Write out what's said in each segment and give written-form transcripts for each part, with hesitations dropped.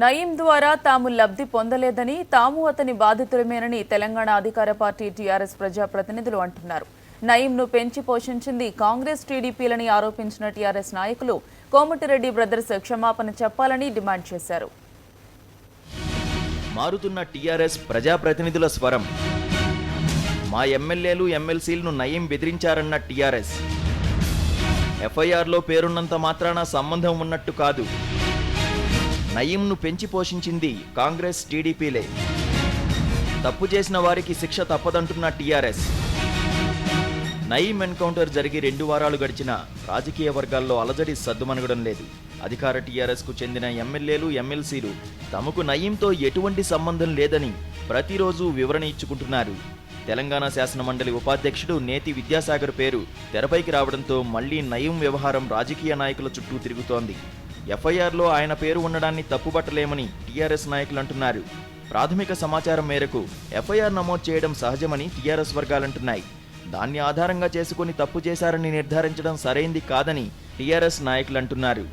నయీం ద్వారా తాము లబ్ధి పొందలేదని, తాము అతని బాధితులమేనని తెలంగాణ అధికార పార్టీ టీఆర్ఎస్ ప్రజాప్రతినిధులు అంటున్నారు. నయీంను పెంచి పోషించింది కాంగ్రెస్, టీడీపీలని ఆరోపించిన టీఆర్ఎస్ నాయకులు కోమటిరెడ్డి బ్రదర్స్ క్షమాపణ చెప్పాలని డిమాండ్ చేశారు. మారుతున్న టీఆర్ఎస్ ప్రజాప్రతినిధుల స్వరం. మా ఎమ్మెల్యేలు, ఎమ్మెల్సీలను నయీం బెదిరించారన్న టీఆర్ఎస్. ఎఫ్ఐఆర్లో పేరున్నంత మాత్రాన సంబంధం ఉన్నట్టు కాదు. నయీంను పెంచి పోషించింది కాంగ్రెస్, టీడీపీలే. తప్పు చేసిన వారికి శిక్ష తప్పదంటున్న టీఆర్ఎస్. నయీం ఎన్కౌంటర్ జరిగి 2 వారాలు గడిచినా రాజకీయ వర్గాల్లో అలజడి సద్దుమణగడం లేదు. అధికార టీఆర్ఎస్కు చెందిన ఎమ్మెల్యేలు, ఎమ్మెల్సీలు తమకు నయీంతో ఎటువంటి సంబంధం లేదని ప్రతిరోజు వివరణ ఇచ్చుకుంటున్నారు. తెలంగాణ శాసనమండలి ఉపాధ్యక్షుడు నేతి విద్యాసాగర్ పేరు తెరపైకి రావడంతో మళ్లీ నయీం వ్యవహారం రాజకీయ నాయకుల చుట్టూ తిరుగుతోంది. ఎఫ్ఐఆర్లో ఆయన పేరు ఉండడాన్ని తప్పుపట్టలేమని టీఆర్ఎస్ నాయకులు అంటున్నారు. ప్రాథమిక సమాచారం మేరకు ఎఫ్ఐఆర్ నమోదు చేయడం సహజమని టీఆర్ఎస్ వర్గాలంటున్నాయి. దాన్ని ఆధారంగా చేసుకుని తప్పు చేశారని నిర్ధారించడం సరైంది కాదని టీఆర్ఎస్ నాయకులు అంటున్నారు.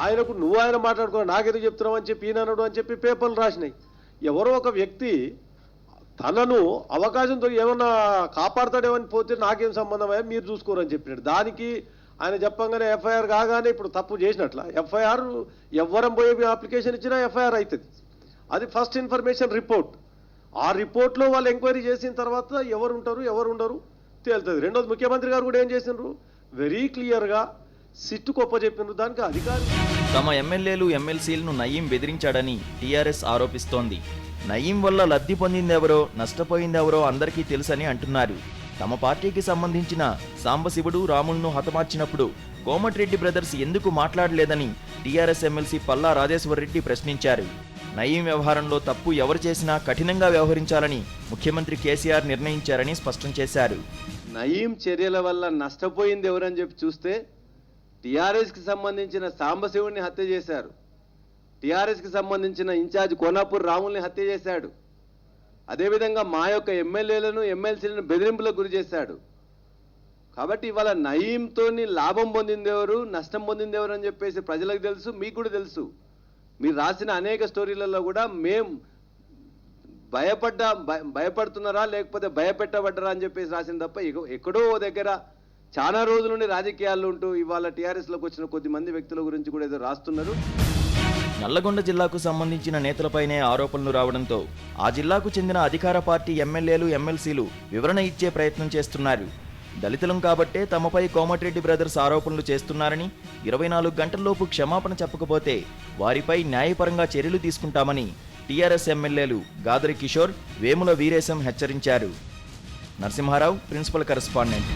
ఆయనకు ఆయన మాట్లాడుకున్నా నాకెందుకు చెప్తున్నావు అని చెప్పి ఈయనడు అని చెప్పి పేపర్లు రాసినాయి. ఎవరో ఒక వ్యక్తి తనను అవకాశంతో ఏమన్నా కాపాడతాడేమని పోతే నాకేం సంబంధం అయ్యా, మీరు చూసుకోరని చెప్పినాడు. దానికి ఆయన చెప్పంగానే ఎఫ్ఐఆర్ కాగానే ఇప్పుడు తప్పు చేసినట్ల. ఎఫ్ఐఆర్ ఎవ్వరం పోయి అప్లికేషన్ ఇచ్చినా ఎఫ్ఐఆర్ అవుతుంది. అది ఫస్ట్ ఇన్ఫర్మేషన్ రిపోర్ట్. ఆ రిపోర్ట్లో వాళ్ళు ఎంక్వైరీ చేసిన తర్వాత ఎవరు ఉంటారు, ఎవరు ఉండరు తేలుతుంది. రెండోది ముఖ్యమంత్రి గారు కూడా ఏం చేసినారు, వెరీ క్లియర్గా సిట్టుకు ఒప్పచెప్పినారు. దానికి అధికారి తమ ఎమ్మెల్యేలు, ఎమ్మెల్సీలను నయీం బెదిరించాడని టీఆర్ఎస్ ఆరోపిస్తోంది. నయీం వల్ల లబ్ధి పొందిందెవరో, నష్టపోయిందెవరో అందరికీ తెలుసని అంటున్నారు. తమ పార్టీకి సంబంధించిన సాంబశివుడు, రాములను హతమార్చినప్పుడు కోమటిరెడ్డి బ్రదర్స్ ఎందుకు మాట్లాడలేదని టీఆర్ఎస్ ఎమ్మెల్సీ పల్లా రాజేశ్వరరెడ్డి ప్రశ్నించారు. నయీం వ్యవహారంలో తప్పు ఎవరు చేసినా కఠినంగా వ్యవహరించాలని ముఖ్యమంత్రి కేసీఆర్ నిర్ణయించారని స్పష్టం చేశారు. నయీం చర్యల వల్ల నష్టపోయింది ఎవరని చెప్పి చూస్తే టీఆర్ఎస్కి సంబంధించిన సాంబశివుడిని హత్య చేశారు. టీఆర్ఎస్కి సంబంధించిన ఇన్ఛార్జ్ కోనాపూర్ రాముల్ని హత్య చేశాడు. అదేవిధంగా మా యొక్క ఎమ్మెల్యేలను, ఎమ్మెల్సీలను బెదిరింపులకు గురి చేశాడు. కాబట్టి ఇవాళ నయీంతో లాభం పొందిందెవరు, నష్టం పొందిందెవరు అని చెప్పేసి ప్రజలకు తెలుసు, మీకు కూడా తెలుసు. మీరు రాసిన అనేక స్టోరీలలో కూడా మేం భయపడుతున్నారా లేకపోతే భయపెట్టబడ్డరా అని చెప్పేసి రాసిన తప్ప ఎక్కడో ఓ దగ్గర చాలా రోజుల నుండి రాజకీయాల్లో ఉంటూ ఇవాళ టీఆర్ఎస్లోకి వచ్చిన కొద్దిమంది వ్యక్తుల గురించి కూడా ఏదో రాస్తున్నారు. నల్లగొండ జిల్లాకు సంబంధించిన నేతలపైనే ఆరోపణలు రావడంతో ఆ జిల్లాకు చెందిన అధికార పార్టీ ఎమ్మెల్యేలు, ఎమ్మెల్సీలు వివరణ ఇచ్చే ప్రయత్నం చేస్తున్నారు. దళితులం కాబట్టే తమపై కోమటిరెడ్డి బ్రదర్స్ ఆరోపణలు చేస్తున్నారని, 24 గంటల్లోపు క్షమాపణ చెప్పకపోతే వారిపై న్యాయపరంగా చర్యలు తీసుకుంటామని టీఆర్ఎస్ ఎమ్మెల్యేలు గాదరి కిషోర్, వేముల వీరేశం హెచ్చరించారు. Narasimha Rao, principal correspondent.